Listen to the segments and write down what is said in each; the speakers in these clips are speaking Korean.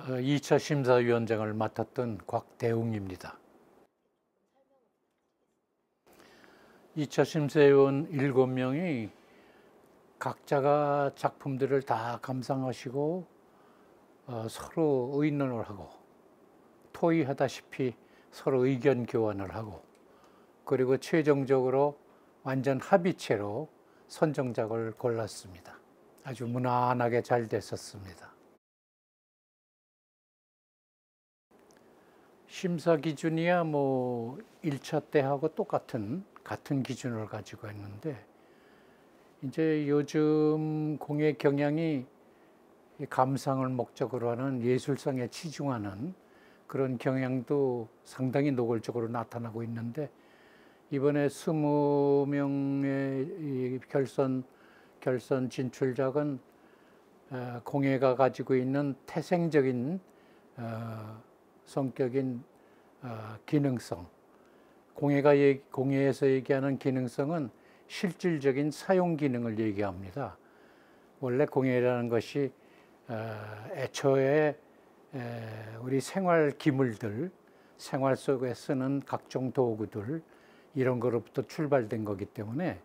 2차 심사위원장을 맡았던 곽대웅입니다. 2차 심사위원 7명이 각자가 작품들을 다 감상하시고 서로 의논을 하고 토의하다시피 서로 의견 교환을 하고 그리고 최종적으로 완전 합의체로 선정작을 골랐습니다. 아주 무난하게 잘 됐었습니다. 심사 기준이야 1차 때하고 똑같은 기준을 가지고 있는데 이제 요즘 공예 경향이 감상을 목적으로 하는 예술성에 치중하는 그런 경향도 상당히 노골적으로 나타나고 있는데 이번에 20명의 결선 진출작은 공예가 가지고 있는 태생적인 성격인 기능성, 공예에서 얘기하는 기능성은 실질적인 사용 기능을 얘기합니다. 원래 공예라는 것이 애초에 우리 생활 기물들, 생활 속에 쓰는 각종 도구들 이런 거로부터 출발된 거기 때문에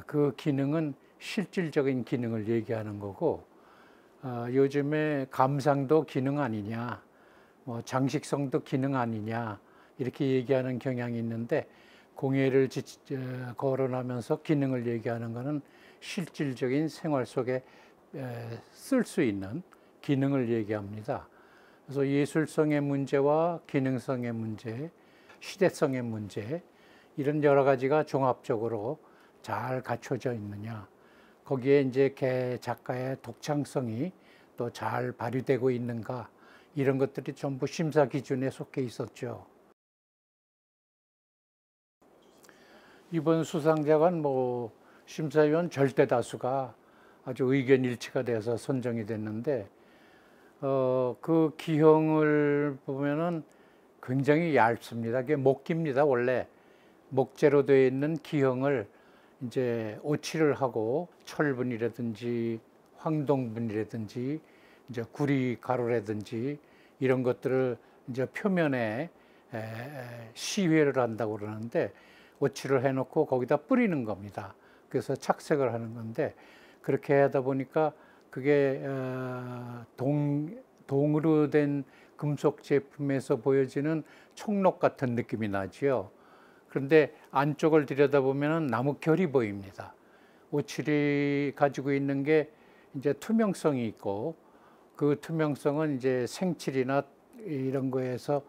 그 기능은 실질적인 기능을 얘기하는 거고 요즘에 감상도 기능 아니냐, 장식성도 기능 아니냐 이렇게 얘기하는 경향이 있는데 공예를 거론하면서 기능을 얘기하는 것은 실질적인 생활 속에 쓸 수 있는 기능을 얘기합니다. 그래서 예술성의 문제와 기능성의 문제, 시대성의 문제 이런 여러 가지가 종합적으로 잘 갖춰져 있느냐, 거기에 이제 작가의 독창성이 또 잘 발휘되고 있는가 이런 것들이 전부 심사 기준에 속해 있었죠. 이번 수상작은 심사위원 절대 다수가 아주 의견 일치가 돼서 선정이 됐는데 그 기형을 보면은 굉장히 얇습니다. 그게 목기입니다. 원래 목재로 되어 있는 기형을 이제 오칠을 하고 철분이라든지 황동분이라든지 이제 구리 가루라든지 이런 것들을 이제 표면에 시회를 한다고 그러는데 오칠을 해놓고 거기다 뿌리는 겁니다. 그래서 착색을 하는 건데 그렇게 하다 보니까 그게 동으로 된 금속 제품에서 보여지는 총록 같은 느낌이 나지요. 그런데 안쪽을 들여다보면 나무 결이 보입니다. 오칠이 가지고 있는 게 이제 투명성이 있고 그 투명성은 이제 생칠이나 이런 거에서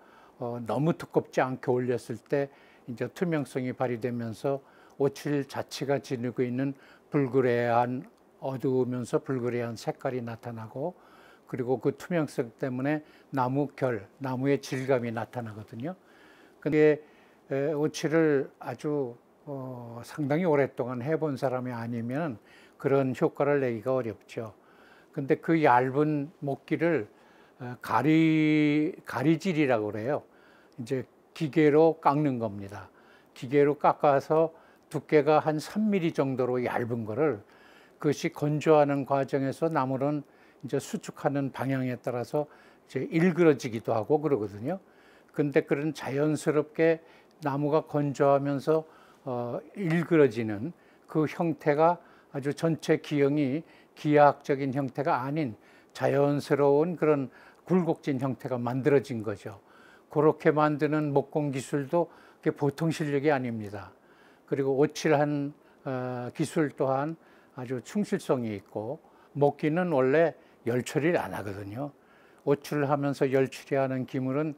너무 두껍지 않게 올렸을 때 이제 투명성이 발휘되면서 오칠 자체가 지니고 있는 불그레한 어두우면서 불그레한 색깔이 나타나고 그리고 그 투명성 때문에 나무의 질감이 나타나거든요. 근데 오칠을 아주 상당히 오랫동안 해본 사람이 아니면 그런 효과를 내기가 어렵죠. 근데 그 얇은 목기를 가리질이라고 그래요. 이제 기계로 깎는 겁니다. 기계로 깎아서 두께가 한 3mm 정도로 얇은 거를 그것이 건조하는 과정에서 나무는 이제 수축하는 방향에 따라서 이제 일그러지기도 하고 그러거든요. 근데 그런 자연스럽게 나무가 건조하면서 일그러지는 그 형태가 아주 전체 기형이 기하학적인 형태가 아닌 자연스러운 그런 굴곡진 형태가 만들어진 거죠. 그렇게 만드는 목공 기술도 보통 실력이 아닙니다. 그리고 오칠한 기술 또한 아주 충실성이 있고 목기는 원래 열 처리를 안 하거든요. 오칠을 하면서 열 처리하는 기물은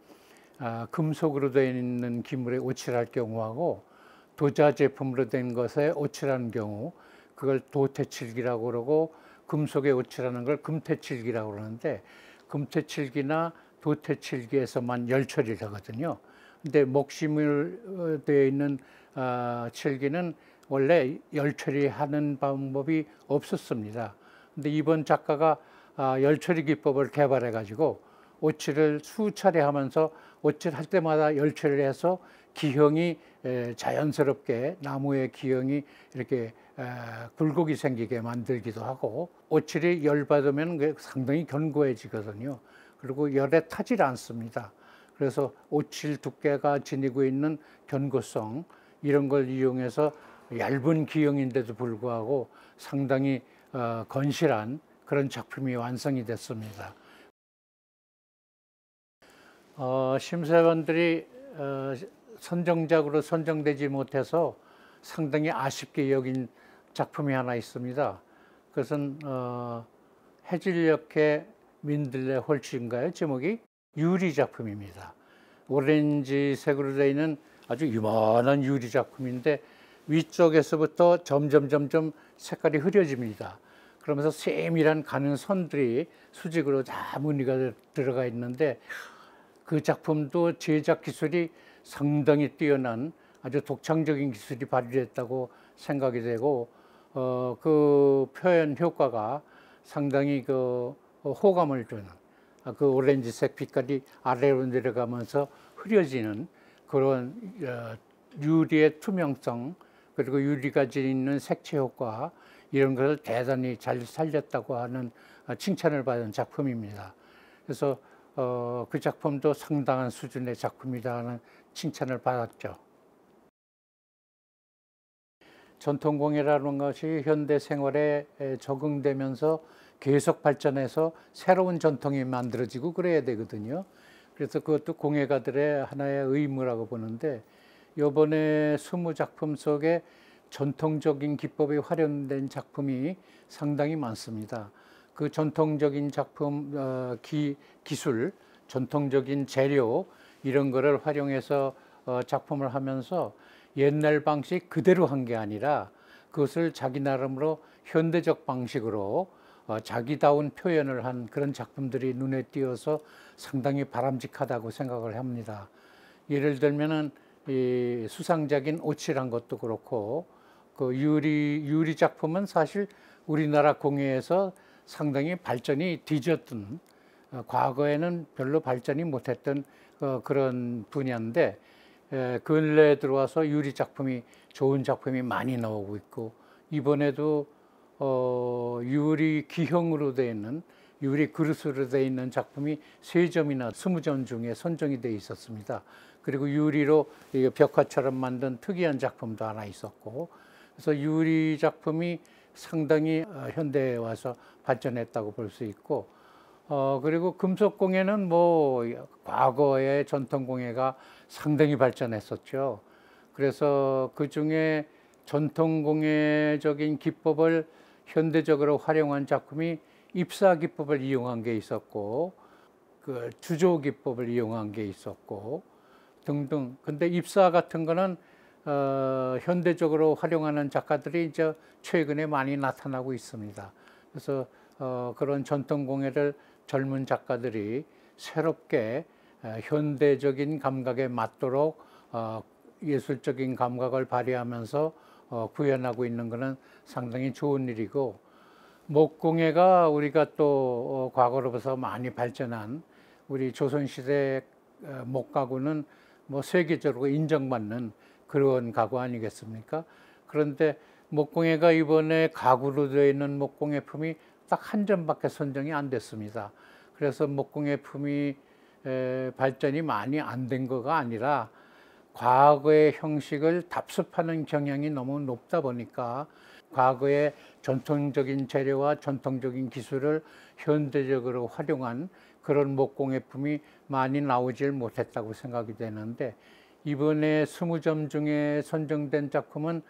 금속으로 되어 있는 기물에 오칠할 경우하고 도자 제품으로 된 것에 오칠하는 경우 그걸 도태칠기라고 그러고 금속에 오칠하는 걸 금태칠기라고 그러는데 금태칠기나 도태칠기에서만 열 처리를 하거든요. 근데 목심을 되어 있는 칠기는 원래 열 처리하는 방법이 없었습니다. 근데 이번 작가가 열 처리 기법을 개발해 가지고 오칠을 수차례 하면서 오칠할 때마다 열 처리를 해서 기형이 자연스럽게 나무의 기형이 이렇게 굴곡이 생기게 만들기도 하고 오칠이 열 받으면 상당히 견고해지거든요. 그리고 열에 타질 않습니다. 그래서 오칠 두께가 지니고 있는 견고성 이런 걸 이용해서 얇은 기형인데도 불구하고 상당히 건실한 그런 작품이 완성이 됐습니다. 심사위원들이 선정작으로 선정되지 못해서 상당히 아쉽게 여긴 작품이 하나 있습니다. 그것은 해질녘의 민들레 홀씨인가요? 제목이 유리 작품입니다. 오렌지색으로 되어 있는 아주 유만한 유리 작품인데 위쪽에서부터 점점 색깔이 흐려집니다. 그러면서 세밀한 가는 선들이 수직으로 다 무늬가 들어가 있는데 그 작품도 제작 기술이 상당히 뛰어난 아주 독창적인 기술이 발휘됐다고 생각이 되고 그 표현 효과가 상당히 그 호감을 주는 그 오렌지색 빛깔이 아래로 내려가면서 흐려지는 그런 유리의 투명성 그리고 유리가 지니는 색채 효과 이런 것을 대단히 잘 살렸다고 하는 칭찬을 받은 작품입니다. 그래서 그 작품도 상당한 수준의 작품이라는 칭찬을 받았죠. 전통공예라는 것이 현대 생활에 적응되면서 계속 발전해서 새로운 전통이 만들어지고 그래야 되거든요. 그래서 그것도 공예가들의 하나의 의무라고 보는데 이번에 20작품 속에 전통적인 기법이 활용된 작품이 상당히 많습니다. 그 전통적인 작품 기술, 전통적인 재료 이런 거를 활용해서 작품을 하면서 옛날 방식 그대로 한 게 아니라 그것을 자기 나름으로 현대적 방식으로 자기다운 표현을 한 그런 작품들이 눈에 띄어서 상당히 바람직하다고 생각을 합니다. 예를 들면은 이 수상작인 오칠한 것도 그렇고 그 유리 작품은 사실 우리나라 공예에서 상당히 발전이 뒤졌던 과거에는 별로 발전이 못했던 그런 분야인데 근래에 들어와서 유리 작품이 좋은 작품이 많이 나오고 있고 이번에도 유리 기형으로 되어 있는 유리 그릇으로 되어 있는 작품이 3점이나 20점 중에 선정이 되어 있었습니다. 그리고 유리로 벽화처럼 만든 특이한 작품도 하나 있었고 그래서 유리 작품이 상당히 현대에 와서 발전했다고 볼 수 있고 그리고 금속공예는 뭐 과거의 전통공예가 상당히 발전했었죠. 그래서 그 중에 전통공예적인 기법을 현대적으로 활용한 작품이 입사 기법을 이용한 게 있었고 그 주조 기법을 이용한 게 있었고 등등. 근데 입사 같은 거는 현대적으로 활용하는 작가들이 이제 최근에 많이 나타나고 있습니다. 그래서 그런 전통공예를 젊은 작가들이 새롭게 현대적인 감각에 맞도록 예술적인 감각을 발휘하면서 구현하고 있는 것은 상당히 좋은 일이고 목공예가 우리가 또 과거로부터 많이 발전한 우리 조선시대 목가구는 뭐 세계적으로 인정받는 그런 가구 아니겠습니까? 그런데 목공예가 이번에 가구로 되어 있는 목공예품이 딱 한 점밖에 선정이 안 됐습니다. 그래서 목공예품이 발전이 많이 안 된 거가 아니라 과거의 형식을 답습하는 경향이 너무 높다 보니까 과거의 전통적인 재료와 전통적인 기술을 현대적으로 활용한 그런 목공예품이 많이 나오질 못했다고 생각이 되는데 이번에 20점 중에 선정된 작품은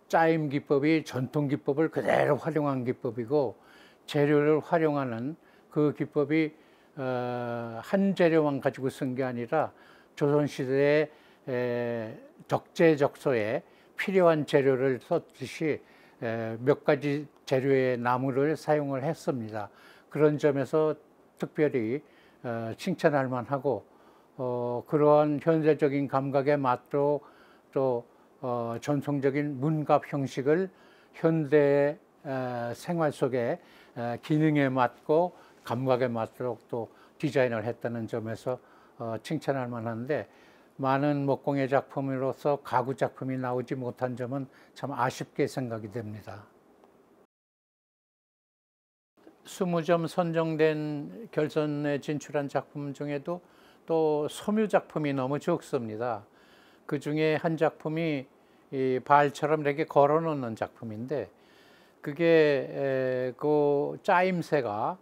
짜임 기법이 전통 기법을 그대로 활용한 기법이고 재료를 활용하는 그 기법이 한 재료만 가지고 쓴 게 아니라 조선시대의 적재적소에 필요한 재료를 썼듯이 몇 가지 재료의 나무를 사용을 했습니다. 그런 점에서 특별히 칭찬할 만하고 그러한 현대적인 감각에 맞도록 또 전통적인 문갑 형식을 현대 생활 속에 기능에 맞고 감각에 맞도록 또 디자인을 했다는 점에서 칭찬할 만한데 많은 목공예 작품으로서 가구 작품이 나오지 못한 점은 참 아쉽게 생각이 됩니다. 20점 선정된 결선에 진출한 작품 중에도 또 소묘 작품이 너무 적습니다. 그 중에 한 작품이 이 발처럼 이렇게 걸어 놓는 작품인데, 그게 그 짜임새가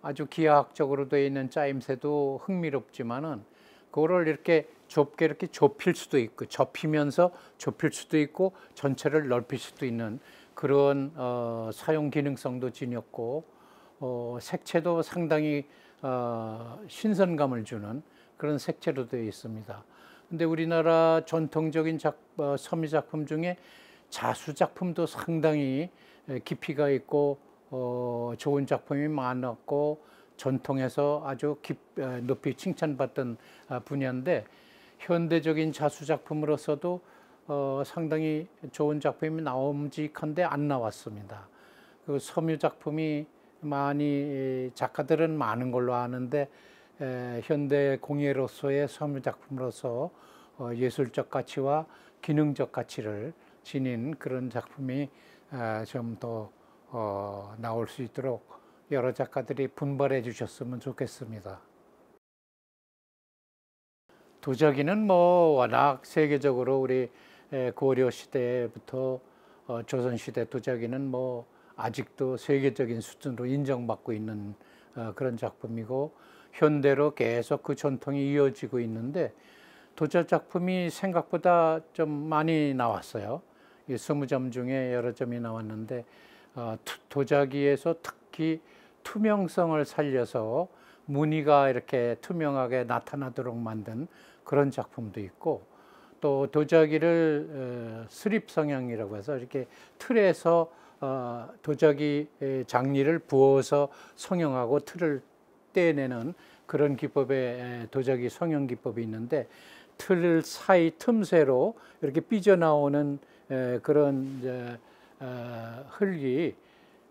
아주 기하학적으로 되어 있는 짜임새도 흥미롭지만은, 그거를 이렇게 좁게 이렇게 좁힐 수도 있고, 접히면서 좁힐 수도 있고, 전체를 넓힐 수도 있는 그런 사용 기능성도 지녔고, 색채도 상당히 신선감을 주는 그런 색채로 되어 있습니다. 근데 우리나라 전통적인 서미 작품 중에 자수 작품도 상당히 깊이가 있고 좋은 작품이 많았고, 전통에서 아주 높이 칭찬받던 분야인데, 현대적인 자수 작품으로서도 상당히 좋은 작품이 나옴직한데 안 나왔습니다. 그 서묘 작품이 많이 작가들은 많은 걸로 아는데, 현대 공예로서의 서묘 작품으로서 예술적 가치와 기능적 가치를 지닌 그런 작품이 좀 더 나올 수 있도록 여러 작가들이 분발해 주셨으면 좋겠습니다. 도자기는 뭐 워낙 세계적으로 우리 고려 시대부터 조선 시대 도자기는 뭐 아직도 세계적인 수준으로 인정받고 있는 그런 작품이고, 현대로 계속 그 전통이 이어지고 있는데, 도자 작품이 생각보다 좀 많이 나왔어요. 20점 중에 여러 점이 나왔는데, 도자기에서 특히 투명성을 살려서 무늬가 이렇게 투명하게 나타나도록 만든 그런 작품도 있고, 또 도자기를 스립 성형이라고 해서 이렇게 틀에서 도자기 장리를 부어서 성형하고 틀을 떼내는 그런 기법의 도자기 성형 기법이 있는데, 틀 사이 틈새로 이렇게 삐져나오는 그런 흙이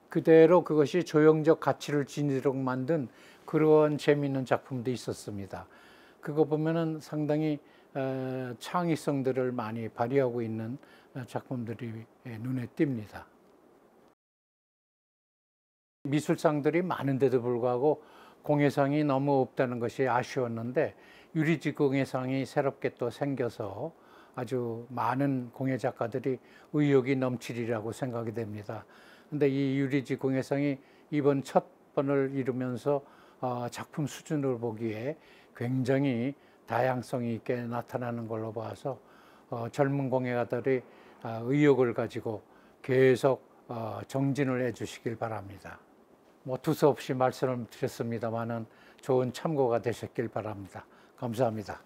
그대로 그것이 조형적 가치를 지니도록 만든 그런 재미있는 작품도 있었습니다. 그거 보면은 상당히 창의성들을 많이 발휘하고 있는 작품들이 눈에 띕니다. 미술상들이 많은데도 불구하고 공예상이 너무 없다는 것이 아쉬웠는데, 유리지 공예상이 새롭게 또 생겨서 아주 많은 공예 작가들이 의욕이 넘치리라고 생각이 됩니다. 근데 이 유리지 공예상이 이번 첫 번을 이루면서 작품 수준을 보기에 굉장히 다양성이 있게 나타나는 걸로 봐서 젊은 공예가들이 의욕을 가지고 계속 정진을 해 주시길 바랍니다. 뭐 두서없이 말씀을 드렸습니다마는 좋은 참고가 되셨길 바랍니다. 감사합니다.